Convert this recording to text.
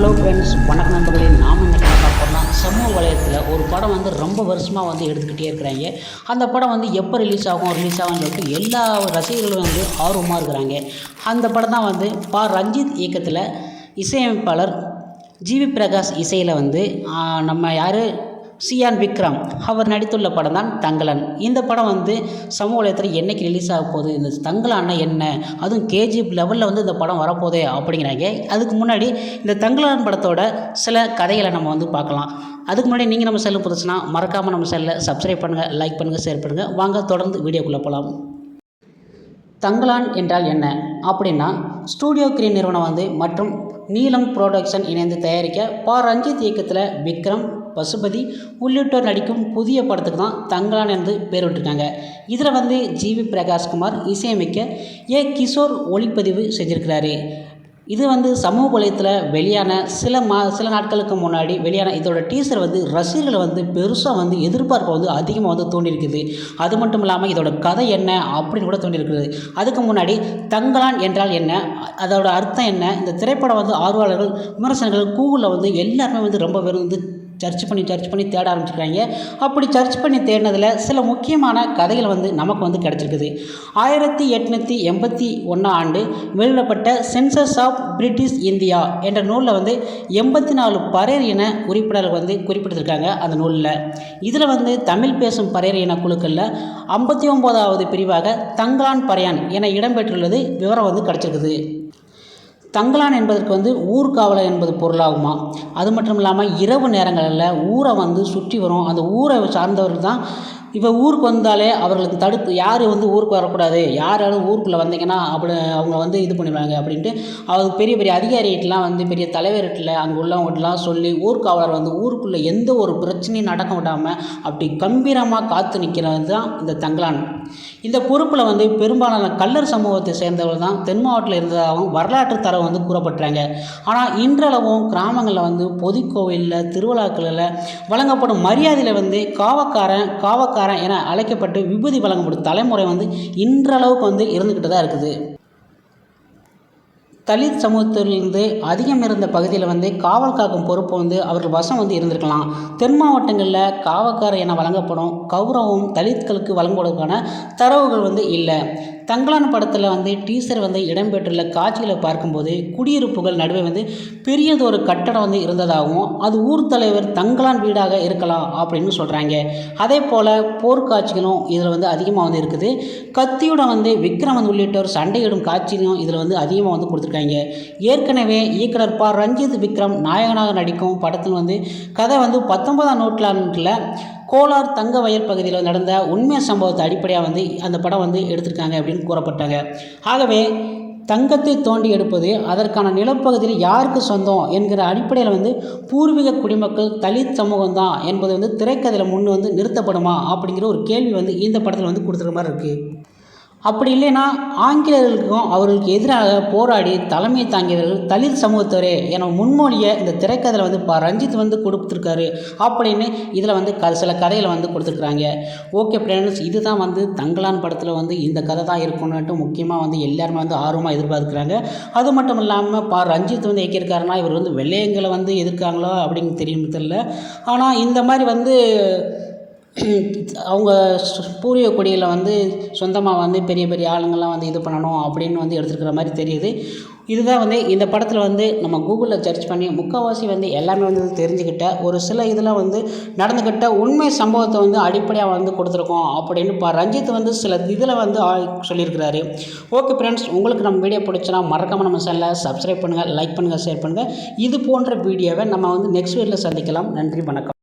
Hello friends, வணக்கம் நண்பர்களே. நாம் இன்றைக்கி என்ன பார்க்க போகிறோம்னா, சமூக வலையத்தில் ஒரு படம் ரொம்ப வருஷமாக எடுத்துக்கிட்டே இருக்கிறாங்க. அந்த படம் எப்போ ரிலீஸ் ஆகும்னு சொல்லிட்டு எல்லா ரசிகர்களும் ஆர்வமாக இருக்கிறாங்க. அந்த படம் தான் ரஞ்சித் இயக்கத்தில் இசையமைப்பாளர் ஜிவி பிரகாஷ் இசையில் நம்ம யார் சியான் விக்ரம் அவர் நடித்துள்ள படம் தான் தங்கலான். இந்த படம் சமூக வலையத்தில் என்றைக்கு ரிலீஸ் ஆக போகுது, இந்த தங்கலான்னா என்ன, அதுவும் கேஜிஎஃப் லெவலில் இந்த படம் வரப்போதே அப்படிங்கிறாங்க. அதுக்கு முன்னாடி இந்த தங்கலான் படத்தோட சில கதைகளை நம்ம பார்க்கலாம். அதுக்கு முன்னாடி நீங்கள் நம்ம சேனல் புதுசுனா மறக்காமல் நம்ம சேனலில் சப்ஸ்கிரைப் பண்ணுங்கள், லைக் பண்ணுங்கள், ஷேர் பண்ணுங்கள். வாங்க தொடர்ந்து வீடியோக்குள்ளே போகலாம். தங்கலான் என்றால் என்ன அப்படின்னா, ஸ்டூடியோ கிரீன் நிறுவனம் மற்றும் நீலம் புரொடக்ஷன் இணைந்து தயாரிக்க ரஞ்சித் இயக்கத்தில் விக்ரம், பசுபதி உள்ளிட்டோர் நடிக்கும் புதிய படத்துக்கு தான் தங்கலான் என்று பேர் விட்டுருக்காங்க. இதில் ஜிவி பிரகாஷ்குமார் இசையமைக்க கிஷோர் ஒளிப்பதிவு செஞ்சுருக்கிறாரு. இது சமூக வலையத்தில் வெளியான சில நாட்களுக்கு முன்னாடி வெளியான இதோட டீசர் ரசிகர்களை பெருசாக எதிர்பார்ப்பை அதிகமாக தோண்டியிருக்குது. அது மட்டும் இல்லாமல் இதோட கதை என்ன அப்படின்னு கூட தோண்டியிருக்குது. அதுக்கு முன்னாடி தங்கலான் என்றால் என்ன, அதோட அர்த்தம் என்ன, இந்த திரைப்படம் ஆர்வலர்கள் விமர்சனங்கள் கூகுளில் எல்லாருமே ரொம்ப பேர் சர்ச் பண்ணி தேட ஆரம்பிச்சிருக்காங்க. அப்படி சர்ச் பண்ணி தேடினதில் சில முக்கியமான கதைகள் நமக்கு கிடச்சிருக்குது. 1881 ஆண்டு வெளியிடப்பட்ட சென்சஸ் ஆஃப் பிரிட்டிஷ் இந்தியா என்ற நூலில் 84 பறையர் இன உறுப்பினர்கள் குறிப்பிட்டிருக்காங்க. அந்த நூலில் இதில் தமிழ் பேசும் பறையர் இன குழுக்களில் 59வது பிரிவாக தங்கலான் பறையான் என இடம்பெற்றுள்ளது விவரம் கிடச்சிருக்குது. தங்கலான் என்பதற்கு ஊர்காவலர் என்பது பொருளாகுமா. அது மட்டும் இல்லாமல் இரவு நேரங்களில் ஊரை சுற்றி வரும் அந்த ஊரை சார்ந்தவர்கள் தான் இப்போ ஊருக்கு வந்தாலே அவர்களுக்கு தடுப்பு, யார் ஊருக்கு வரக்கூடாது, யாராலும் ஊருக்குள்ளே வந்தீங்கன்னா அப்படி அவங்க இது பண்ணிடுவாங்க அப்படின்ட்டு அவங்க பெரிய பெரிய அதிகாரிகிட்டலாம் பெரிய தலைவர்கிட்ட அங்கே உள்ளவங்ககிட்டலாம் சொல்லி ஊர்காவலர் ஊருக்குள்ளே எந்த ஒரு பிரச்சனையும் நடக்க விடாமல் அப்படி கம்பீரமாக காத்து நிற்கிறது தான் இந்த தங்கலான். இந்த பொறுப்பில் பெரும்பாலான கள்ளர் சமூகத்தை சேர்ந்தவர்கள் தான் தென் மாவட்டத்தில் இருந்ததாகவும் வரலாற்று தரவு கூறப்பட்டுறாங்க. ஆனால் இன்றளவும் கிராமங்களில் பொதுக்கோவிலில் திருவிழாக்களில் வழங்கப்படும் மரியாதையில் காவக்காரன் என அழைக்கப்பட்டு விபூதி வழங்கப்படும் தலைமுறை இன்றளவுக்கு இருந்துக்கிட்டு தான் இருக்குது. தலித் சமூகத்திலிருந்து அதிகம் இருந்த பகுதியில் காவல் காக்கும் பொறுப்பு அவர்கள் வசம் இருந்திருக்கலாம். தென் மாவட்டங்களில் காவல்காரர் என வழங்கப்படும் கௌரவம் தலித்களுக்கு வழங்குவதற்கான தரவுகள் இல்லை. தங்கலான் படத்தில் டீசர் இடம்பெற்றுள்ள காட்சிகளை பார்க்கும்போது குடியிருப்புகள் நடுவே பெரியதொரு கட்டடம் இருந்ததாகவும் அது ஊர் தலைவர் தங்கலான் வீடாக இருக்கலாம் அப்படின்னு சொல்கிறாங்க. அதே போல் போர்க்காட்சிகளும் இதில் அதிகமாக இருக்குது. கத்தியுடன் விக்ரம் உள்ளிட்டோர் சண்டையிடும் காட்சியும் இதில் அதிகமாக கொடுத்துருக்காங்க. ஏற்கனவே இயக்குனர் ரஞ்சித் விக்ரம் நாயகனாக நடிக்கும் படத்தில் கதை 19ஆம் நூற்றாண்டில் கோலார் தங்க வயல் பகுதியில் நடந்த உண்மை சம்பவத்தை அடிப்படையாக அந்த படம் எடுத்திருக்காங்க அப்படின்னு கூறப்பட்டாங்க. ஆகவே தங்கத்தை தோண்டி எடுப்பது அதற்கான நிலப்பகுதியில் யாருக்கு சொந்தம் என்கிற அடிப்படையில் பூர்வீக குடிமக்கள் தலித் சமூகம் தான் என்பது திரைக்கதையில் முன்னு நிறுத்தப்படுமா அப்படிங்கிற ஒரு கேள்வி இந்த படத்தில் கொடுத்துருக்க மாதிரி இருக்குது. அப்படி இல்லைன்னா ஆங்கிலேயர்களுக்கும் அவர்களுக்கு எதிராக போராடி தலைமை தாங்கியவர்கள் தலித் சமூகத்தவரே என முன்மொழியை இந்த திரைக்கதையில் ரஞ்சித் கொடுத்துருக்காரு அப்படின்னு இதில் சில கதைகளை கொடுத்துருக்குறாங்க. ஓகே ஃப்ரெண்ட்ஸ், இதுதான் தங்கலான் படத்தில் இந்த கதை தான் இருக்குன்னுட்டு முக்கியமாக எல்லாருமே ஆர்வமாக எதிர்பார்க்குறாங்க. அது மட்டும் இல்லாமல் ரஞ்சித் இயக்கியிருக்காருன்னா இவர் வெள்ளையங்களை எதிர்க்காங்களோ அப்படின்னு தெரியும் தெரியல. ஆனால் இந்த மாதிரி அவங்க பூர்வீக குடியில் சொந்தமாக பெரிய பெரிய ஆளுங்கள்லாம் இது பண்ணணும் அப்படின்னு எடுத்துருக்கிற மாதிரி தெரியுது. இதுதான் இந்த படத்தில் நம்ம கூகுளில் சர்ச் பண்ணி முக்கால்வாசி எல்லாமே தெரிஞ்சுக்கிட்ட ஒரு சில இதில் நடந்துக்கிட்ட உண்மை சம்பவத்தை அடிப்படையாக கொடுத்துருக்கோம் அப்படின்னு ரஞ்சித் சில இதில் சொல்லியிருக்கிறாரு. ஓகே ஃப்ரெண்ட்ஸ், உங்களுக்கு நம்ம வீடியோ பிடிச்சினா மறக்காமல் நம்ம சேனலை சப்ஸ்கிரைப் பண்ணுங்கள், லைக் பண்ணுங்கள், ஷேர் பண்ணுங்கள். இது போன்ற வீடியோவை நம்ம நெக்ஸ்ட் வீடியோவில் சந்திக்கலாம். நன்றி, வணக்கம்.